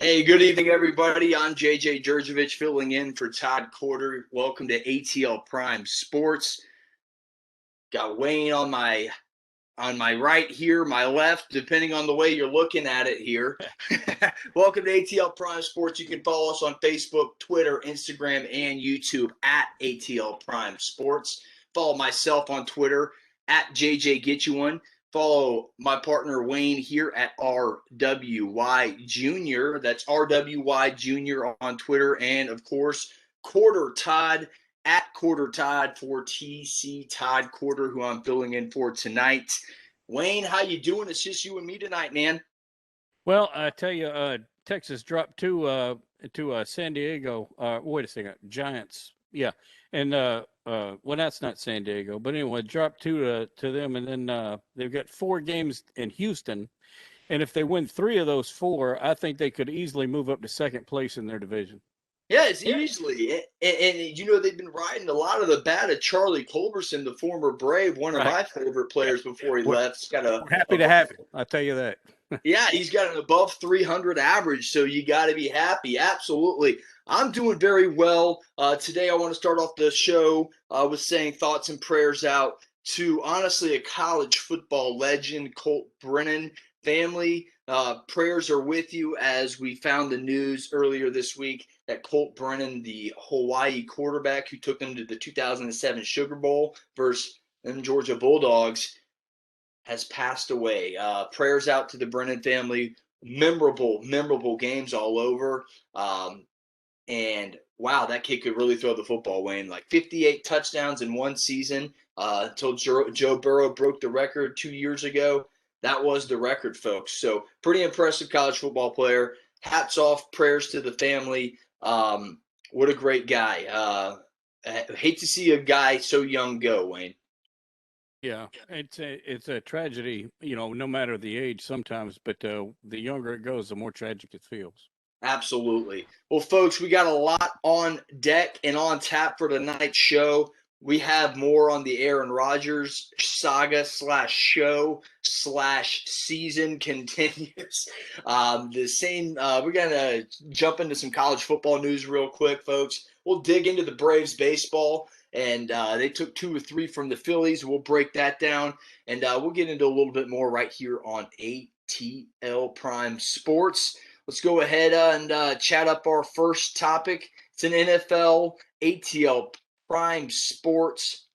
Hey, good evening, everybody. I'm JJ Jurjevich filling in for Todd Corder. Welcome to ATL Prime Sports. Got Wayne on my right here, my left, depending on the way you're looking at it here. Welcome to ATL Prime Sports. You can follow us on Facebook, Twitter, Instagram, and YouTube at ATL Prime Sports. Follow myself on Twitter at JJ Get You One. Follow my partner Wayne here at RWY Junior. That's RWY Junior on Twitter. And of course, Corder Todd at Corder Todd for TC Todd Corder, who I'm filling in for tonight. Wayne, how you doing? It's just you and me tonight, man. Well, I tell you, Texas dropped to San Diego. Wait a second, Giants. Yeah, and well, that's not San Diego, but anyway, dropped two to them, and then they've got 4 games in Houston, and if they win 3 of those 4, I think they could easily move up to second place in their division. Yeah, it's easily. And, they've been riding a lot of the bat of Charlie Culberson, the former Brave, one of my favorite players before he left. He's got we're happy to have him, I'll tell you that. Yeah, he's got an above 300 average, so you got to be happy. Absolutely. I'm doing very well. Today I want to start off the show with saying thoughts and prayers out to, honestly, a college football legend, Colt Brennan. Family, prayers are with you as we found the news earlier this week that Colt Brennan, the Hawaii quarterback who took them to the 2007 Sugar Bowl versus them Georgia Bulldogs, has passed away. Prayers out to the Brennan family. Memorable games all over. And wow, that kid could really throw the football, Wayne. Like 58 touchdowns in one season until Joe Burrow broke the record 2 years ago. That was the record, folks. So pretty impressive college football player. Hats off, prayers to the family. What a great guy. I hate to see a guy so young go, Wayne. Yeah, it's a tragedy, no matter the age sometimes, but the younger it goes, the more tragic it feels. Absolutely. Well, folks, we got a lot on deck and on tap for tonight's show. We have more on the Aaron Rodgers saga /show/season continues. We're going to jump into some college football news real quick, folks. We'll dig into the Braves baseball, and they took 2 or 3 from the Phillies. We'll break that down, and we'll get into a little bit more right here on ATL Prime Sports. Let's go ahead and chat up our first topic. It's an NFL ATL Prime Sports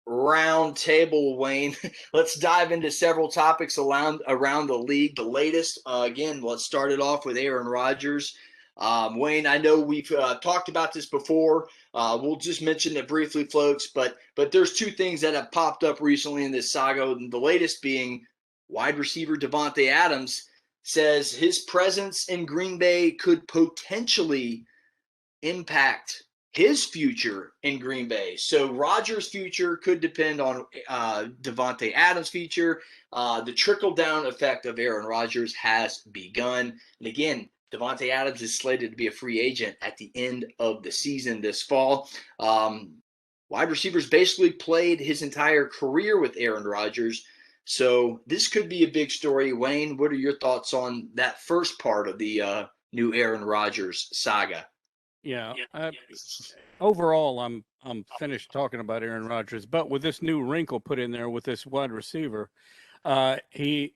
round table, Wayne. Let's dive into several topics around the league. The latest, again, let's start it off with Aaron Rodgers. Wayne, I know we've talked about this before. We'll just mention it briefly, folks, but there's 2 things that have popped up recently in this saga, and the latest being wide receiver Devonte Adams says his presence in Green Bay could potentially impact his future in Green Bay. So Rodgers' future could depend on Devonte Adams' future. The trickle-down effect of Aaron Rodgers has begun. And again, Devonte Adams is slated to be a free agent at the end of the season this fall. Wide receivers basically played his entire career with Aaron Rodgers. So this could be a big story. Wayne, what are your thoughts on that first part of the new Aaron Rodgers saga? Yeah. Overall, I'm finished talking about Aaron Rodgers, but with this new wrinkle put in there with this wide receiver, it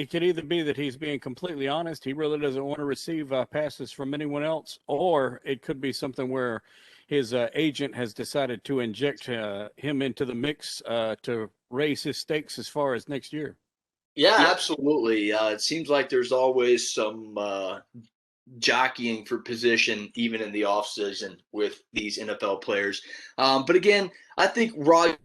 could either be that he's being completely honest, he really doesn't want to receive passes from anyone else, or it could be something where his agent has decided to inject him into the mix to raise his stakes as far as next year. Yeah, absolutely. It seems like there's always some jockeying for position, even in the offseason with these NFL players. But again, I think Rodgers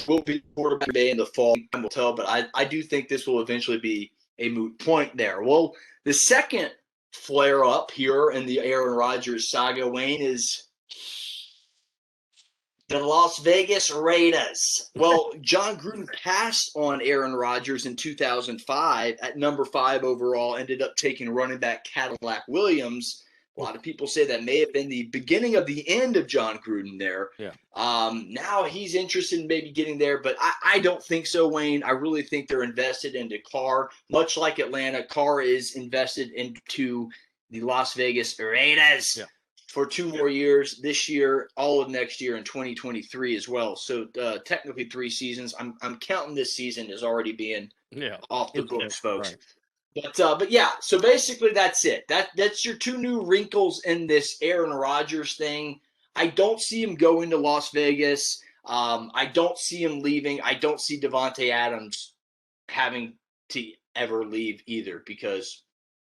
will be quarterback in the fall. Time will tell, but I do think this will eventually be a moot point there. Well, the second flare up here in the Aaron Rodgers saga, Wayne, is the Las Vegas Raiders. Well, John Gruden passed on Aaron Rodgers in 2005 at number 5 overall, ended up taking running back Cadillac Williams. A lot of people say that may have been the beginning of the end of John Gruden there. Yeah. Now he's interested in maybe getting there, but I don't think so, Wayne. I really think they're invested into Carr, much like Atlanta. Carr is invested into the Las Vegas Raiders for 2 more years, this year, all of next year, and 2023 as well. So technically 3 seasons. I'm counting this season as already being off the books, folks. Right. But yeah, so basically that's it. That's your 2 new wrinkles in this Aaron Rodgers thing. I don't see him going to Las Vegas. I don't see him leaving. I don't see Devonte Adams having to ever leave either, because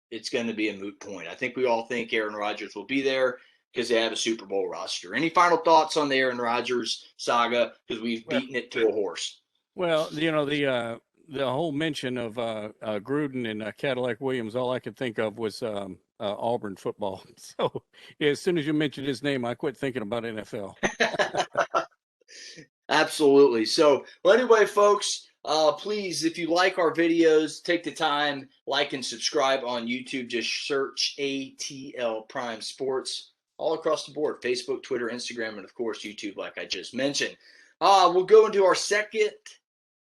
it's going to be a moot point. I think we all think Aaron Rodgers will be there because they have a Super Bowl roster. Any final thoughts on the Aaron Rodgers saga? Because we've beaten it to a horse. Well, the whole mention of Gruden and Cadillac Williams, all I could think of was Auburn football. So as soon as you mentioned his name, I quit thinking about NFL. Absolutely. So, well, anyway, folks, please, if you like our videos, take the time, like and subscribe on YouTube. Just search ATL Prime Sports all across the board: Facebook, Twitter, Instagram, and of course YouTube, like I just mentioned. We'll go into our second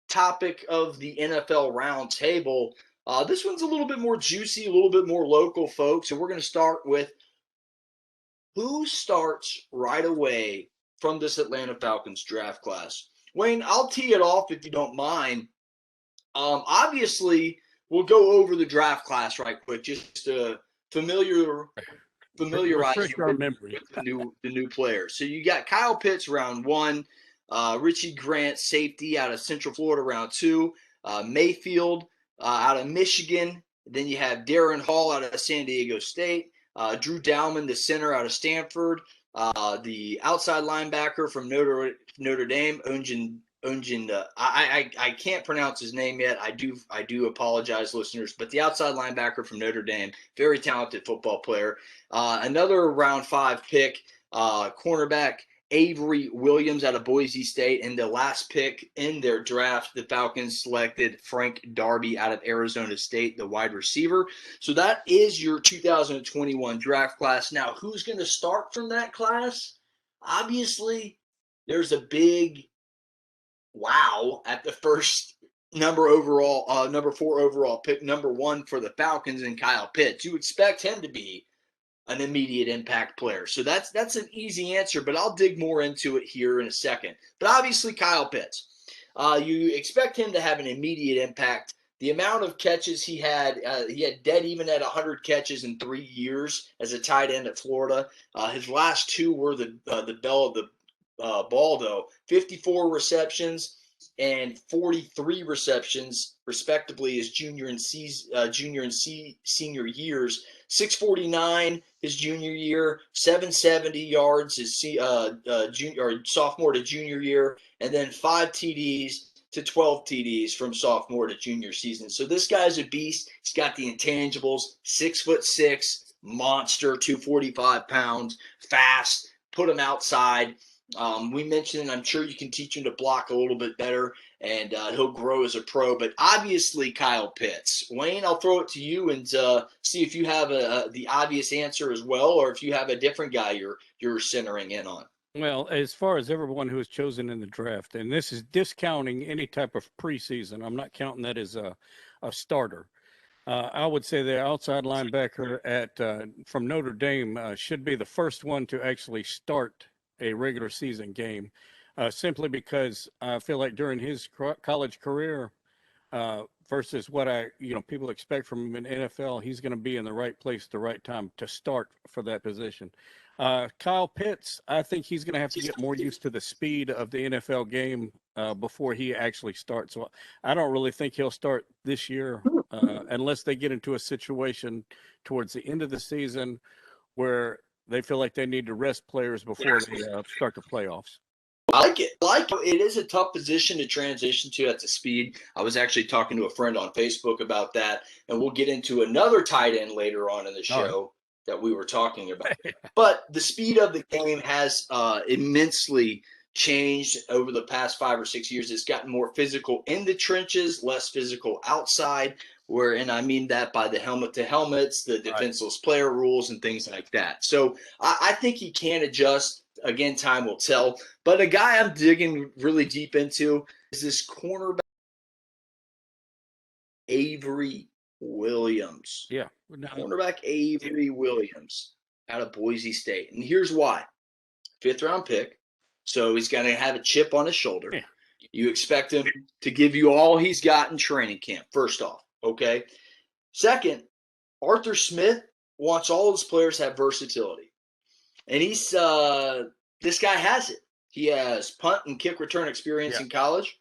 topic of the NFL roundtable. This one's a little bit more juicy, a little bit more local, folks. And we're going to start with who starts right away from this Atlanta Falcons draft class. Wayne, I'll tee it off if you don't mind. Obviously, we'll go over the draft class right quick, just to familiarize you with the new players. So you got Kyle Pitts round 1. Richie Grant, safety out of Central Florida, round 2. Mayfield out of Michigan. Then you have Darren Hall out of San Diego State. Drew Dalman, the center out of Stanford. The outside linebacker from Notre Dame, Unjin. I can't pronounce his name yet. I do apologize, listeners. But the outside linebacker from Notre Dame, very talented football player. Another round 5 pick, cornerback Avery Williams out of Boise State. And the last pick in their draft, the Falcons selected Frank Darby out of Arizona State, the wide receiver. So that is your 2021 draft class. Now, who's going to start from that class? Obviously, there's a big wow at the first number 4 overall pick, number 1 for the Falcons, and Kyle Pitts. You expect him to be an immediate impact player. So that's an easy answer, but I'll dig more into it here in a second. But obviously Kyle Pitts, you expect him to have an immediate impact. The amount of catches he had dead even at 100 catches in 3 years as a tight end at Florida. His last 2 were the bell of the ball, though. 54 receptions and 43 receptions, respectively, his junior and senior years. 649 his junior year, 770 yards his sophomore to junior year, and then 5 TDs to 12 TDs from sophomore to junior season. So this guy's a beast. He's got the intangibles: 6'6", monster, 245 pounds, fast. Put him outside. We mentioned, I'm sure you can teach him to block a little bit better, and he'll grow as a pro. But obviously, Kyle Pitts. Wayne, I'll throw it to you and see if you have the obvious answer as well, or if you have a different guy you're centering in on. Well, as far as everyone who was chosen in the draft, and this is discounting any type of preseason, I'm not counting that as a starter. I would say the outside linebacker from Notre Dame should be the first one to actually start a regular season game, simply because I feel like during his college career versus what people expect from him in NFL, he's going to be in the right place at the right time to start for that position. Kyle Pitts, I think he's going to have to get more used to the speed of the NFL game before he actually starts. So I don't really think he'll start this year unless they get into a situation towards the end of the season where they feel like they need to rest players before they start the playoffs. I like it. It is a tough position to transition to at the speed. I was actually talking to a friend on Facebook about that, and we'll get into another tight end later on in the show that we were talking about. But the speed of the game has immensely changed over the past 5 or 6 years. It's gotten more physical in the trenches, less physical outside. And I mean that by the helmet to helmets, the defenseless player rules, and things like that. So I think he can adjust. Again, time will tell. But a guy I'm digging really deep into is this cornerback, Avery Williams. Yeah. Cornerback Avery Williams out of Boise State. And here's why. 5th-round pick. So he's going to have a chip on his shoulder. Yeah. You expect him to give you all he's got in training camp, first off. Okay. Second, Arthur Smith wants all his players to have versatility. And he's this guy has it. He has punt and kick return experience in college.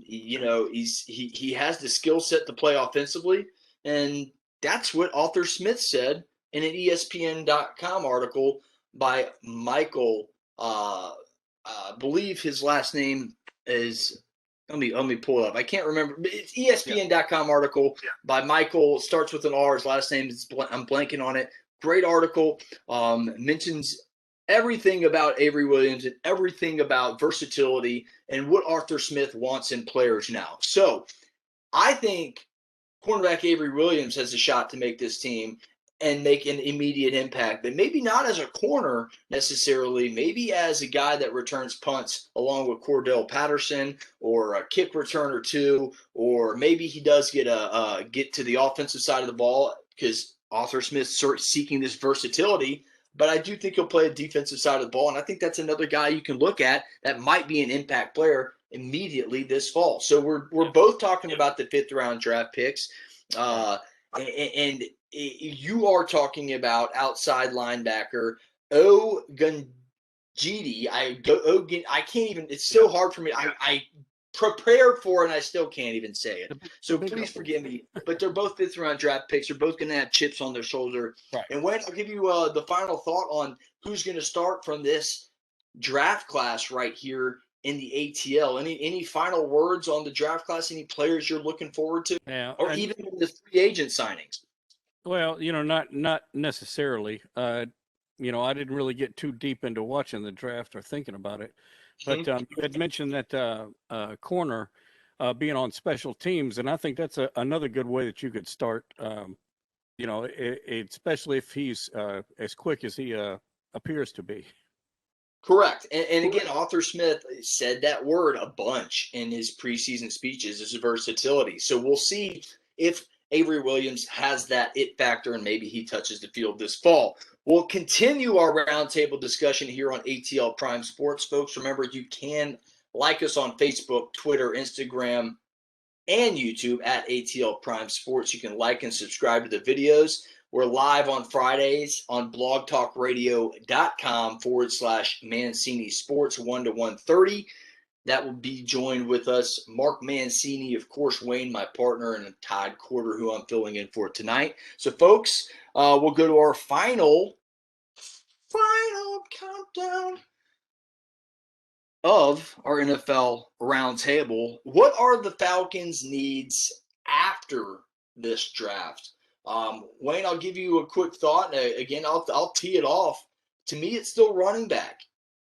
He has the skill set to play offensively, and that's what Arthur Smith said in an ESPN.com article by Michael. I believe his last name is. Let me pull it up. I can't remember. It's ESPN.com article by Michael. Starts with an R. His last name is I'm blanking on it. Great article. Mentions everything about Avery Williams and everything about versatility and what Arthur Smith wants in players now. So I think cornerback Avery Williams has a shot to make this team and make an immediate impact, but maybe not as a corner necessarily, maybe as a guy that returns punts along with Cordell Patterson, or a kick return or two, or maybe he does get to the offensive side of the ball because Arthur Smith's seeking this versatility. But I do think he'll play a defensive side of the ball, and I think that's another guy you can look at that might be an impact player immediately this fall. So we're both talking about the 5th-round draft picks, and you are talking about outside linebacker Gunjidi. I can't even. It's so hard for me. I prepared for it, and I still can't even say it. So please forgive me. But they're both 5th-round draft picks. They're both going to have chips on their shoulder. Right. And Wayne, I'll give you the final thought on who's going to start from this draft class right here in the ATL. Any final words on the draft class? Any players you're looking forward to? Yeah. Or even the free agent signings? Well, not necessarily. I didn't really get too deep into watching the draft or thinking about it. But you had mentioned that corner being on special teams, and I think that's another good way that you could start. Especially if he's as quick as he appears to be. Correct. And again, Arthur Smith said that word a bunch in his preseason speeches, is versatility. So we'll see if Avery Williams has that it factor, and maybe he touches the field this fall. We'll continue our roundtable discussion here on ATL Prime Sports, folks. Remember, you can like us on Facebook, Twitter, Instagram, and YouTube at ATL Prime Sports. You can like and subscribe to the videos. We're live on Fridays on blogtalkradio.com/Mancini Sports 1 to 1:30. That will be joined with us, Mark Mancini, of course, Wayne, my partner, and Todd Corder, who I'm filling in for tonight. So, folks, we'll go to our final countdown of our NFL roundtable. What are the Falcons' needs after this draft? Wayne, I'll give you a quick thought. Again, I'll tee it off. To me, it's still running back.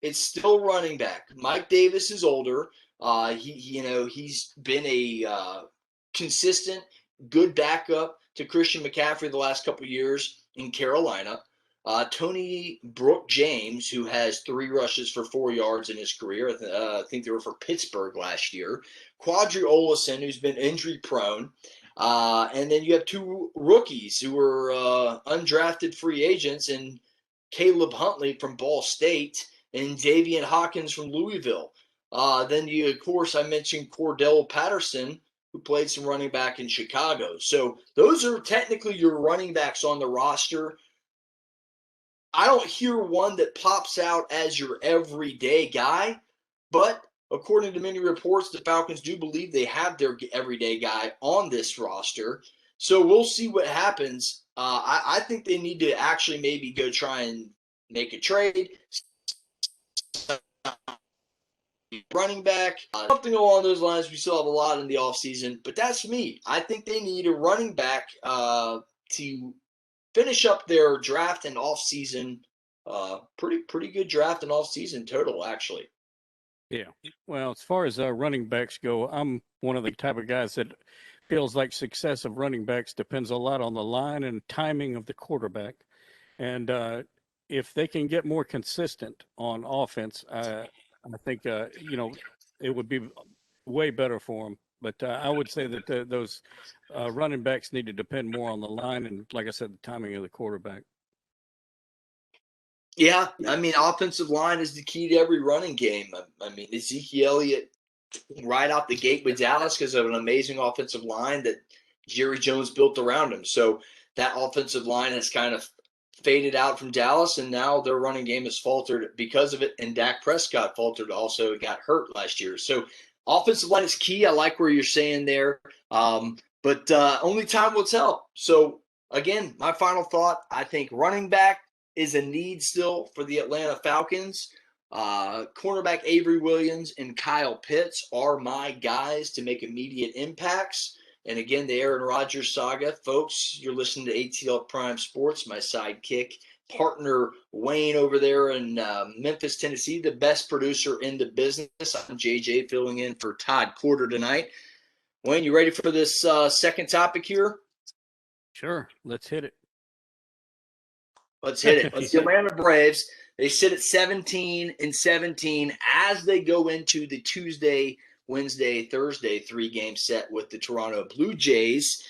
It's still running back. Mike Davis is older. He's been a consistent, good backup to Christian McCaffrey the last couple of years in Carolina. Tony Brooke James, who has 3 rushes for 4 yards in his career. I think they were for Pittsburgh last year. Quadri Olison, who's been injury prone. And then you have 2 rookies who were undrafted free agents, and Caleb Huntley from Ball State and Davian Hawkins from Louisville. Then of course, I mentioned Cordell Patterson, who played some running back in Chicago. So those are technically your running backs on the roster. I don't hear one that pops out as your everyday guy, but according to many reports, the Falcons do believe they have their everyday guy on this roster. So we'll see what happens. I think they need to actually maybe go try and make a trade. Running back, something along those lines. We still have a lot in the offseason, but that's me. I think they need a running back to finish up their draft and offseason. Pretty good draft and offseason total, actually. Yeah. Well, as far as running backs go, I'm one of the type of guys that feels like success of running backs depends a lot on the line and timing of the quarterback. And if they can get more consistent on offense, I think it would be way better for them. But I would say that those running backs need to depend more on the line and, like I said, the timing of the quarterback. Yeah, I mean, offensive line is the key to every running game. I mean, Ezekiel Elliott right out the gate with Dallas because of an amazing offensive line that Jerry Jones built around him. So that offensive line has kind of faded out from Dallas, and now their running game has faltered because of it. And Dak Prescott faltered also, got hurt last year. So offensive line is key. I like where you're saying there, but only time will tell. So again, my final thought: I think running back is a need still for the Atlanta Falcons. Cornerback Avery Williams and Kyle Pitts are my guys to make immediate impacts. And again, the Aaron Rodgers saga. Folks, you're listening to ATL Prime Sports, my sidekick partner Wayne over there in Memphis, Tennessee, the best producer in the business. I'm JJ filling in for Todd Corder tonight. Wayne, you ready for this second topic here? Sure. Let's hit it. Let's hit it. The Atlanta Braves, they sit at 17-17 as they go into the Tuesday, Wednesday, Thursday 3-game set with the Toronto Blue Jays.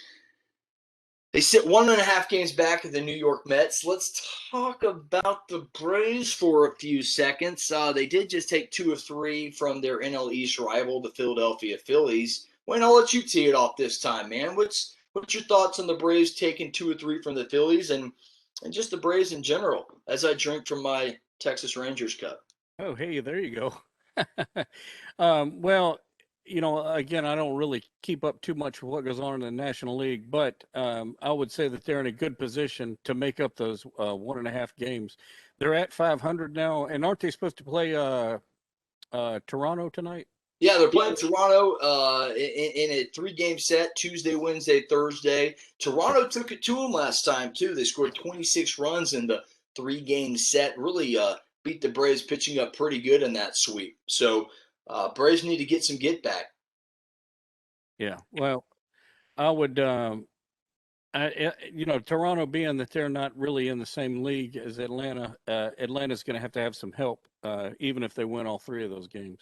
They sit 1.5 games back of the New York Mets. Let's talk about the Braves for a few seconds. They did just take 2 of 3 from their NL East rival, the Philadelphia Phillies. Wayne, I'll let you tee it off this time, man. What's your thoughts on the Braves taking 2 or 3 from the Phillies and just the Braves in general as I drink from my Texas Rangers cup? Oh, hey, there you go. Well, again, I don't really keep up too much with what goes on in the National League, but I would say that they're in a good position to make up those 1.5 games. They're at 500 now, and aren't they supposed to play Toronto tonight? Yeah, they're playing Toronto in a 3-game set, Tuesday, Wednesday, Thursday. Toronto took it to them last time, too. They scored 26 runs in the 3-game set. Really beat the Braves pitching up pretty good in that sweep. So Braves need to get some get back. Yeah, well, I would, Toronto being that they're not really in the same league as Atlanta, Atlanta's going to have some help, even if they win all 3 of those games.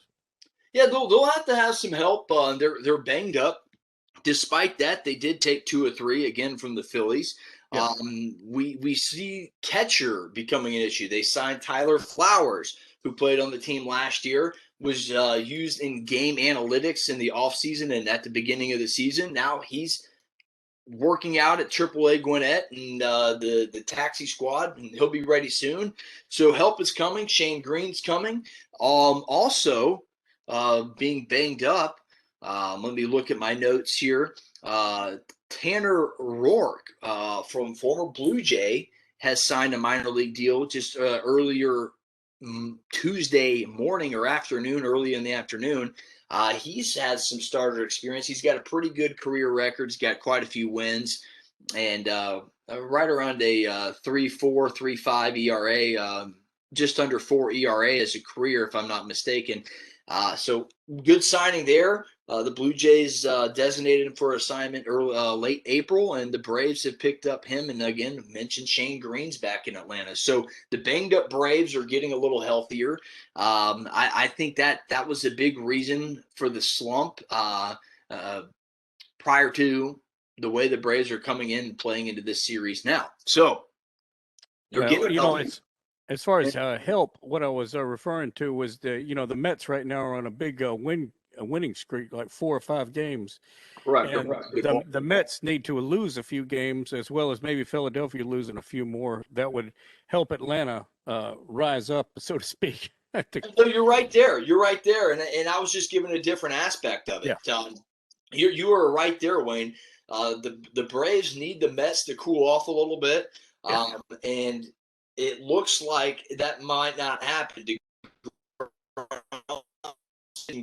Yeah, they'll have to have some help. They're banged up. Despite that, they did take 2 or 3 again from the Phillies. Yeah. We see catcher becoming an issue. They signed Tyler Flowers, who played on the team last year, was used in game analytics in the offseason and at the beginning of the season. Now he's working out at AAA Gwinnett and the taxi squad, and he'll be ready soon. So help is coming. Shane Green's coming. Also, being banged up, let me look at my notes here. Tanner Rourke from former Blue Jay has signed a minor league deal just earlier Tuesday morning or afternoon, early in the afternoon. He's had some starter experience. He's got a pretty good career record. He's got quite a few wins, and right around a 3.4, 3.5 ERA, just under 4 ERA as a career, if I'm not mistaken. So good signing there. The Blue Jays designated him for assignment late April, and the Braves have picked up him. And again, mentioned Shane Green's back in Atlanta. So the banged up Braves are getting a little healthier. I think that was a big reason for the slump prior to the way the Braves are coming in and playing into this series now. So they're getting healthy. As far as help, what I was referring to was the Mets right now are on a big winning streak, like 4 or 5 games. Correct. And the Mets need to lose a few games, as well as maybe Philadelphia losing a few more. That would help Atlanta rise up, so to speak. So you're right there. And I was just giving a different aspect of it. Yeah. You were right there, Wayne. The Braves need the Mets to cool off a little bit, and it looks like that might not happen.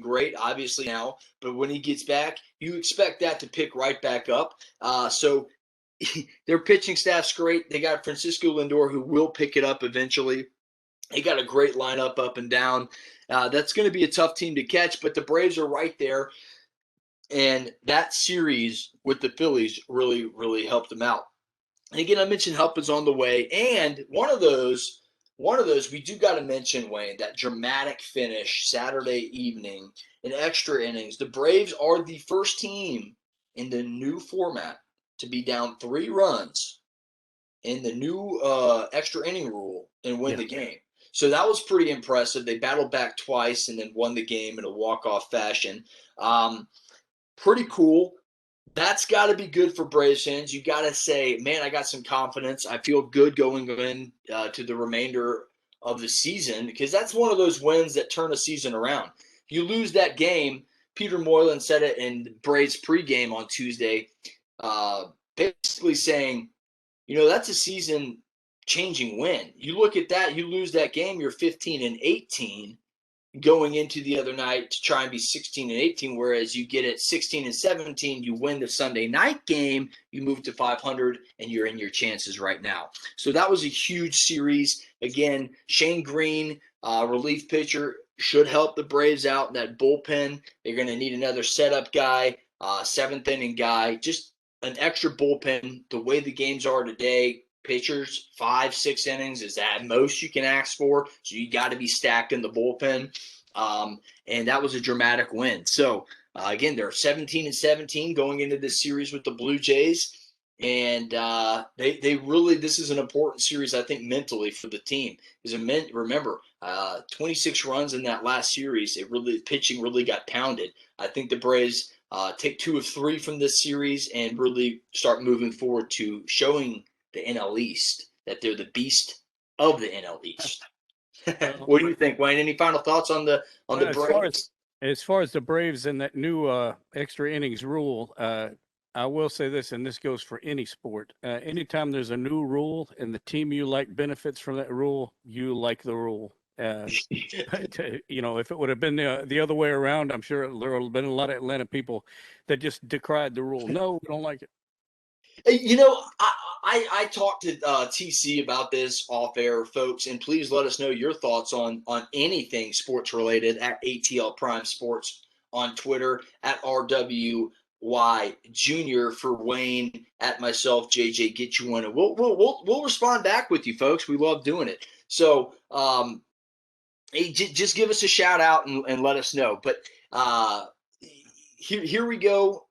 Great, obviously now, but when he gets back, you expect that to pick right back up. So their pitching staff's great. They got Francisco Lindor, who will pick it up eventually. They got a great lineup up and down. That's going to be a tough team to catch, but the Braves are right there. And that series with the Phillies really, really helped them out. And again, I mentioned help is on the way. And one of those we do got to mention, Wayne, that dramatic finish Saturday evening in extra innings. The Braves are the first team in the new format to be down 3 runs in the new extra inning rule and win the game. So that was pretty impressive. They battled back twice and then won the game in a walk-off fashion. Pretty cool. That's got to be good for Braves fans. You got to say, man, I got some confidence. I feel good going in to the remainder of the season, because that's one of those wins that turn a season around. If you lose that game, Peter Moylan said it in Braves pregame on Tuesday, basically saying, that's a season-changing win. You look at that, you lose that game, you're 15-18. Going into the other night to try and be 16-18, whereas you get it 16-17, you win the Sunday night game, you move to 500, and you're in your chances right now. So that was a huge series. Again, Shane Green, relief pitcher, should help the Braves out in that bullpen. They're going to need another setup guy, 7th inning guy, just an extra bullpen. The way the games are today, pitchers, 5-6 innings is at most you can ask for. So you got to be stacked in the bullpen. And that was a dramatic win. So again, they're 17-17 going into this series with the Blue Jays. And they really, this is an important series, I think, mentally for the team. Because remember, 26 runs in that last series, pitching really got pounded. I think the Braves take 2 of 3 from this series and really start moving forward to showing the NL East that they're the beast of the NL East. What do you think, Wayne? Any final thoughts on the Braves? As far as the Braves and that new extra innings rule, I will say this, and this goes for any sport. Anytime there's a new rule and the team you like benefits from that rule, you like the rule. If it would have been the other way around, I'm sure there would have been a lot of Atlanta people that just decried the rule. No, we don't like it. I talked to TC about this off air, folks, and please let us know your thoughts on anything sports related at ATL Prime Sports on Twitter, at RWY Junior for Wayne, at myself, JJ Get You One, and we'll respond back with you, folks. We love doing it. So hey, just give us a shout out and let us know. But here we go.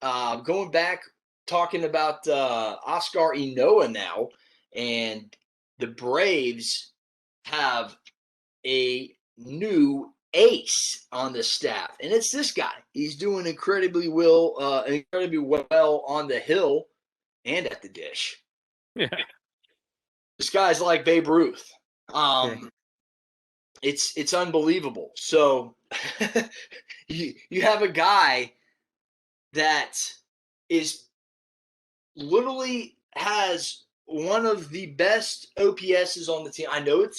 Going back, talking about Oscar Inoa now, and the Braves have a new ace on the staff, and it's this guy. He's doing incredibly well on the hill and at the dish. Yeah, this guy's like Babe Ruth. It's unbelievable. So you have a guy that is literally has one of the best OPSs on the team. I know it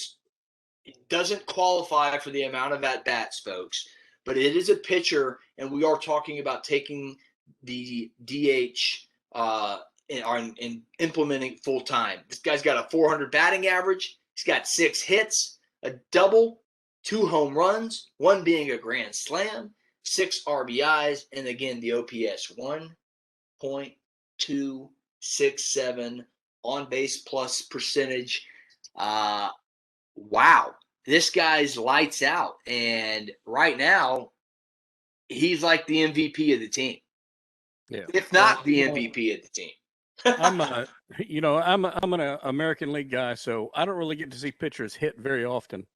doesn't qualify for the amount of at-bats, folks, but it is a pitcher, and we are talking about taking the DH and implementing full-time. This guy's got a 400 batting average. He's got 6 hits, a double, 2 home runs, 1 being a grand slam, 6 RBIs, and again, the OPS, 1.267 on base plus percentage. Wow, this guy's lights out, and right now he's like the MVP of the team, if not the MVP of the team. I'm an American League guy, so I don't really get to see pitchers hit very often.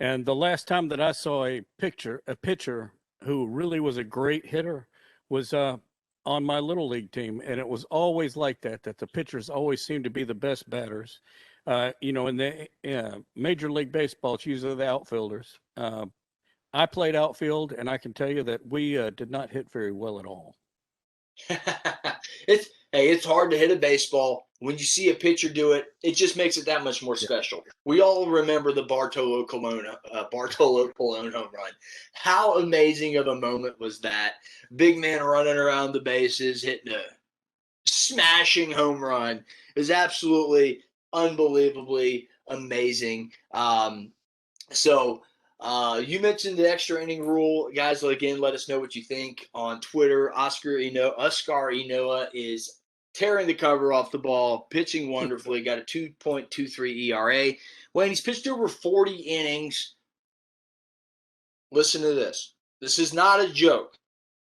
And the last time that I saw a pitcher who really was a great hitter was on my little league team, and it was always like that the pitchers always seemed to be the best batters. In the Major League Baseball, it's usually the outfielders. I played outfield, and I can tell you that we did not hit very well at all. It's hard to hit a baseball. When you see a pitcher do it, it just makes it that much more special. We all remember the Bartolo Colon home run. How amazing of a moment was that? Big man running around the bases, hitting a smashing home run. It was absolutely unbelievably amazing. So You mentioned the extra inning rule. Guys, again, let us know what you think on Twitter. Oscar Inoa is tearing the cover off the ball, pitching wonderfully, got a 2.23 ERA. When he's pitched over 40 innings, listen to this. This is not a joke.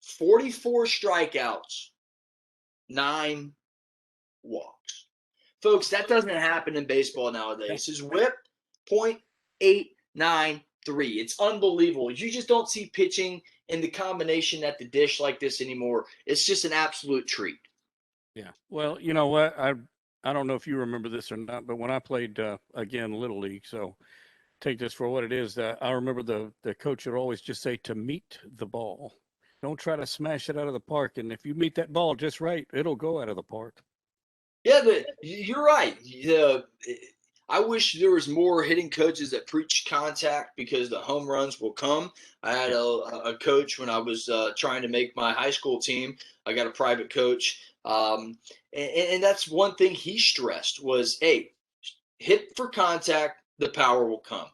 44 strikeouts, 9 walks. Folks, that doesn't happen in baseball nowadays. His whip, .893. It's unbelievable. You just don't see pitching in the combination at the dish like this anymore. It's just an absolute treat. Yeah. Well, you know what? I don't know if you remember this or not, but when I played again Little League, so take this for what it is. I remember the coach would always just say to meet the ball. Don't try to smash it out of the park. And if you meet that ball just right, it'll go out of the park. Yeah, you're right. I wish there was more hitting coaches that preach contact because the home runs will come. I had a coach when I was trying to make my high school team. I got a private coach, and that's one thing he stressed was, hey, hit for contact, the power will come.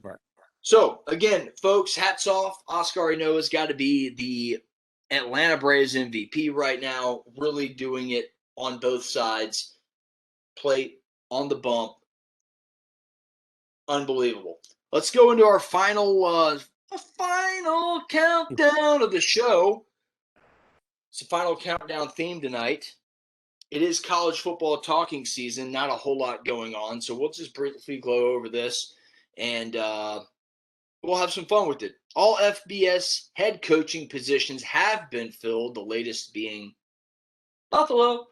Right. So, again, folks, hats off. Oscar Inoa's got to be the Atlanta Braves MVP right now, really doing it on both sides, plate, on the bump. Unbelievable. Let's go into our final countdown of the show. It's a final countdown theme tonight. It is college football talking season, not a whole lot going on, so we'll just briefly go over this, and we'll have some fun with it. All FBS head coaching positions have been filled, the latest being Buffalo.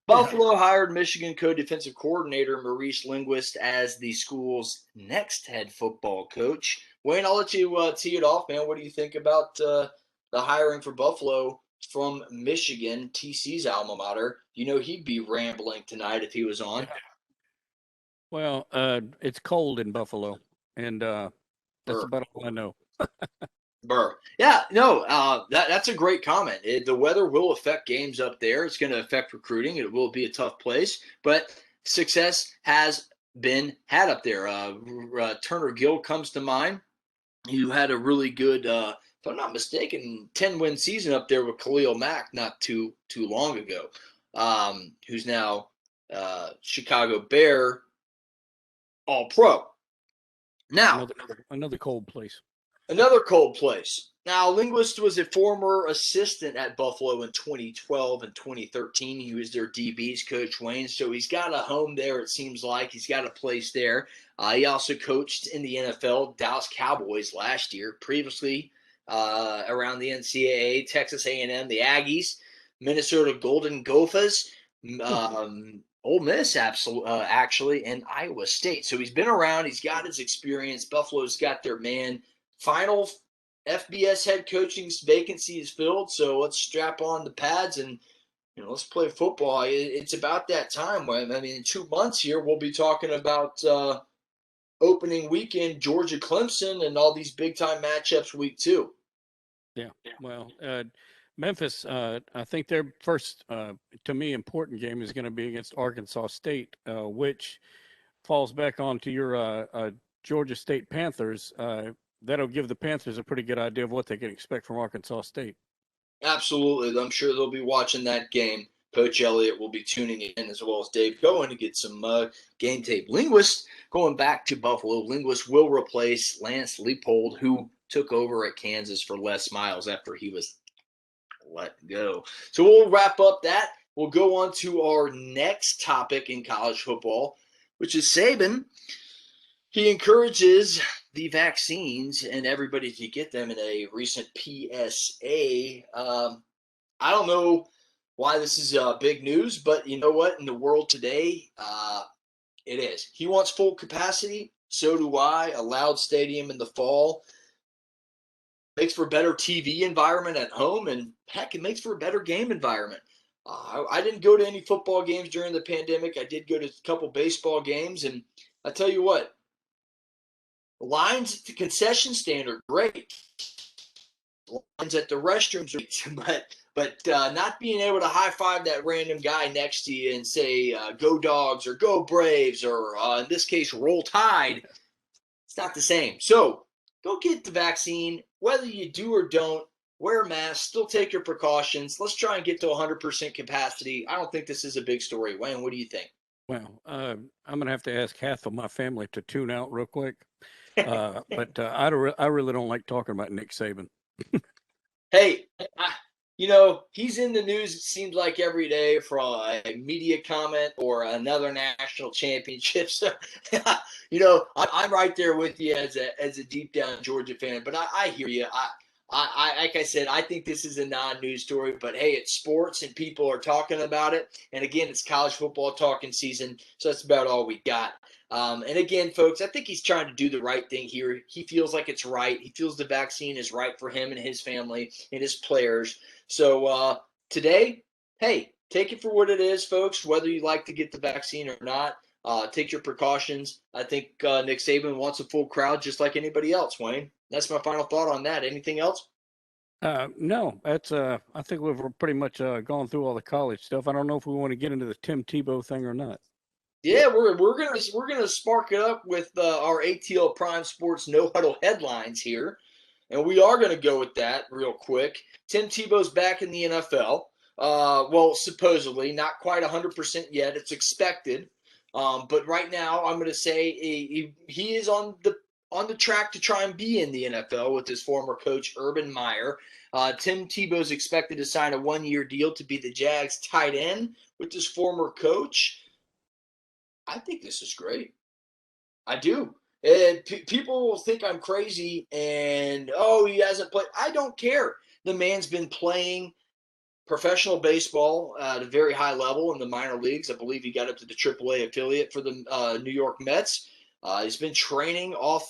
Buffalo hired Michigan co-defensive coordinator Maurice Linguist as the school's next head football coach. Wayne, I'll let you tee it off, man. What do you think about the hiring for Buffalo from Michigan, TC's alma mater? You know he'd be rambling tonight if he was on. Yeah. Well, it's cold in Buffalo, and that's about all I know. Burr. Yeah, no, that's a great comment. The weather will affect games up there. It's going to affect recruiting. It will be a tough place, but success has been had up there. Turner Gill comes to mind. You had a really good, if I'm not mistaken, 10-win season up there with Khalil Mack not too long ago, who's now Chicago Bear All-Pro. Now, another cold place. Another cold place. Now, Linguist was a former assistant at Buffalo in 2012 and 2013. He was their DB's coach, Wayne. So he's got a home there, it seems like. He's got a place there. He also coached in the NFL, Dallas Cowboys last year. Previously, around the NCAA, Texas A&M, the Aggies, Minnesota Golden Gophers, Ole Miss, actually, and Iowa State. So he's been around. He's got his experience. Buffalo's got their man. Final FBS head coaching vacancy is filled, so let's strap on the pads and let's play football. It's about that time. I mean, in 2 months here, we'll be talking about opening weekend, Georgia Clemson, and all these big time matchups week 2. Yeah, well, Memphis, I think their first, to me, important game is going to be against Arkansas State, which falls back onto your Georgia State Panthers. That'll give the Panthers a pretty good idea of what they can expect from Arkansas State. Absolutely. I'm sure they'll be watching that game. Coach Elliott will be tuning in as well as Dave Cohen to get some game tape. Linguist, going back to Buffalo, Linguist will replace Lance Leipold, who took over at Kansas for Les Miles after he was let go. So we'll wrap up that. We'll go on to our next topic in college football, which is Saban. He encourages the vaccines and everybody to get them in a recent PSA. I don't know why this is big news, but you know what? In the world today, it is. He wants full capacity. So do I. A loud stadium in the fall makes for a better TV environment at home, and heck, it makes for a better game environment. I didn't go to any football games during the pandemic. I did go to a couple baseball games, and I tell you what, lines at the concession stand are great. Lines at the restrooms are great, but not being able to high five that random guy next to you and say "Go Dogs" or "Go Braves" or in this case "Roll Tide," it's not the same. So go get the vaccine. Whether you do or don't, wear a mask, still take your precautions. Let's try and get to 100% capacity. I don't think this is a big story. Wayne, what do you think? Well, I'm gonna have to ask half of my family to tune out real quick. But I really don't like talking about Nick Saban. Hey, he's in the news, it seems like every day for a media comment or another national championship. So, I'm right there with you as a deep down Georgia fan. But I hear you. Like I said, I think this is a non-news story. But hey, it's sports and people are talking about it. And again, it's college football talking season, so that's about all we got. And again, folks, I think he's trying to do the right thing here. He feels like it's right. He feels the vaccine is right for him and his family and his players. So today, hey, take it for what it is, folks. Whether you like to get the vaccine or not, take your precautions. I think Nick Saban wants a full crowd just like anybody else, Wayne. That's my final thought on that. Anything else? No, that's I think we've pretty much gone through all the college stuff. I don't know if we want to get into the Tim Tebow thing or not. Yeah, we're gonna spark it up with our ATL Prime Sports No Huddle headlines here, and we are gonna go with that real quick. Tim Tebow's back in the NFL. Well, supposedly not quite 100% yet. It's expected, but right now I'm gonna say he is on the track to try and be in the NFL with his former coach Urban Meyer. Tim Tebow's expected to sign a 1-year deal to be the Jags tight end with his former coach. I think this is great. I do. And people will think I'm crazy and, oh, he hasn't played. I don't care. The man's been playing professional baseball at a very high level in the minor leagues. I believe he got up to the AAA affiliate for the New York Mets. He's been training off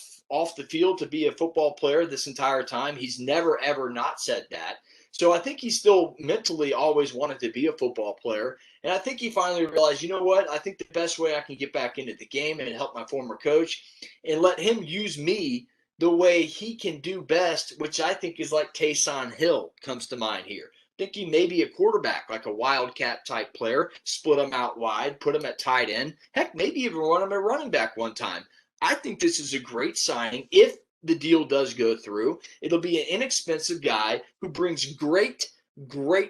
the field to be a football player this entire time. He's never ever not said that. So I think he still mentally always wanted to be a football player. And I think he finally realized, you know what? I think the best way I can get back into the game and help my former coach and let him use me the way he can do best, which I think is like Taysom Hill comes to mind here. Thinking maybe a quarterback, like a wildcat type player, split him out wide, put him at tight end. Heck, maybe even run him at running back one time. I think this is a great signing. If the deal does go through, it'll be an inexpensive guy who brings great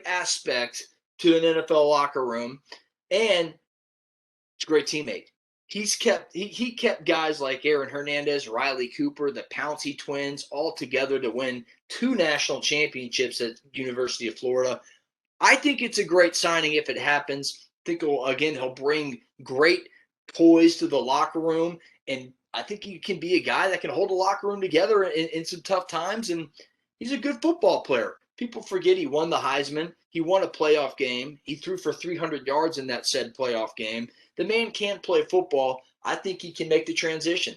aspect to an NFL locker room, and it's a great teammate. He kept guys like Aaron Hernandez, Riley Cooper, the Pouncey twins all together to win 2 national championships at University of Florida. I think it's a great signing if it happens. I think he'll bring great poise to the locker room, and I think he can be a guy that can hold a locker room together in some tough times. And he's a good football player. People forget he won the Heisman. He won a playoff game. He threw for 300 yards in that said playoff game. The man can play football. I think he can make the transition.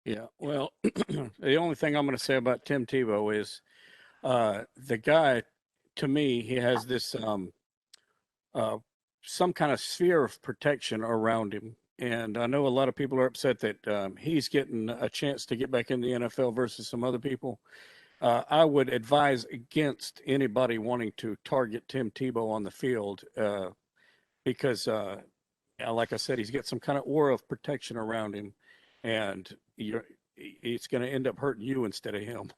Yeah, well, the only thing I'm going to say about Tim Tebow is the guy, to me, he has this some kind of sphere of protection around him. And I know a lot of people are upset that he's getting a chance to get back in the NFL versus some other people. I would advise against anybody wanting to target Tim Tebow on the field because, like I said, he's got some kind of aura of protection around him, and it's going to end up hurting you instead of him.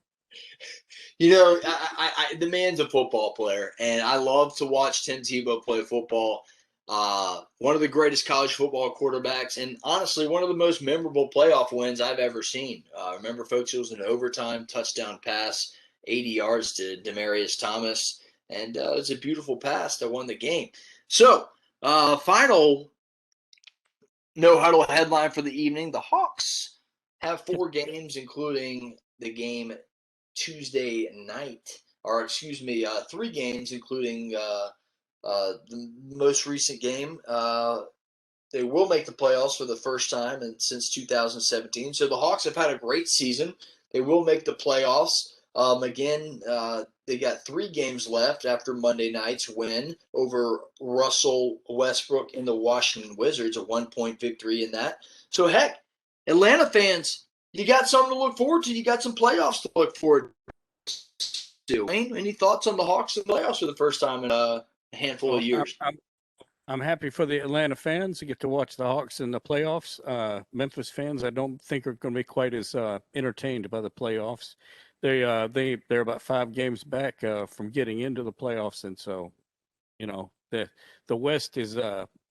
The man's a football player, and I love to watch Tim Tebow play football. One of the greatest college football quarterbacks, and honestly, one of the most memorable playoff wins I've ever seen. Remember, folks, it was an overtime touchdown pass, 80 yards to Demaryius Thomas, and it was a beautiful pass that won the game. So, final no huddle headline for the evening: the Hawks have 4 games, including the game Tuesday night, or excuse me, 3 games, including the most recent game. They will make the playoffs for the first time since 2017. So the Hawks have had a great season. They will make the playoffs. Again, they got 3 games left after Monday night's win over Russell Westbrook and the Washington Wizards, a 1-point victory in that. So, heck, Atlanta fans, you got something to look forward to. You got some playoffs to look forward to. Wayne, any thoughts on the Hawks in the playoffs for the first time in a handful of years? I'm happy for the Atlanta fans to get to watch the Hawks in the playoffs. Memphis fans, I don't think are going to be quite as entertained by the playoffs. They're about 5 games back from getting into the playoffs, and so the West is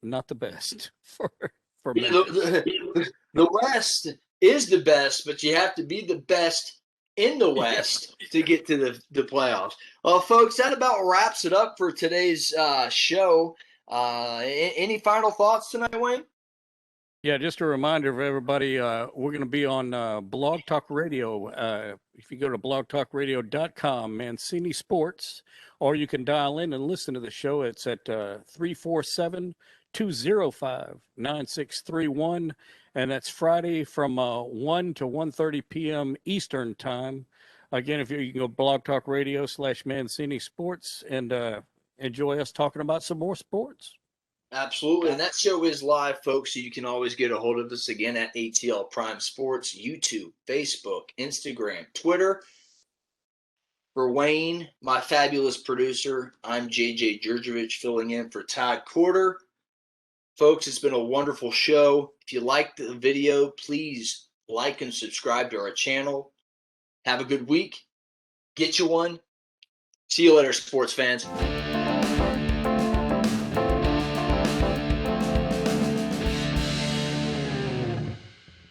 not the best for Yeah, Memphis. the West is the best, but you have to be the best in the Yeah. West to get to the playoffs. Well, folks, that about wraps it up for today's show. Any final thoughts tonight, Wayne? Yeah, just a reminder for everybody, we're going to be on Blog Talk Radio. If you go to blogtalkradio.com, Mancini Sports, or you can dial in and listen to the show. It's at 347-205-9631, and that's Friday from 1 to 1:30 p.m. Eastern Time. Again, if you can go Blog Talk Radio /Mancini Sports and enjoy us talking about some more sports. Absolutely. And that show is live, folks, so you can always get a hold of us again at ATL Prime Sports, YouTube, Facebook, Instagram, Twitter. For Wayne, my fabulous producer, I'm JJ Jurjevich filling in for Todd Corder. Folks, it's been a wonderful show. If you liked the video, please like and subscribe to our channel. Have a good week. Get you one. See you later, sports fans.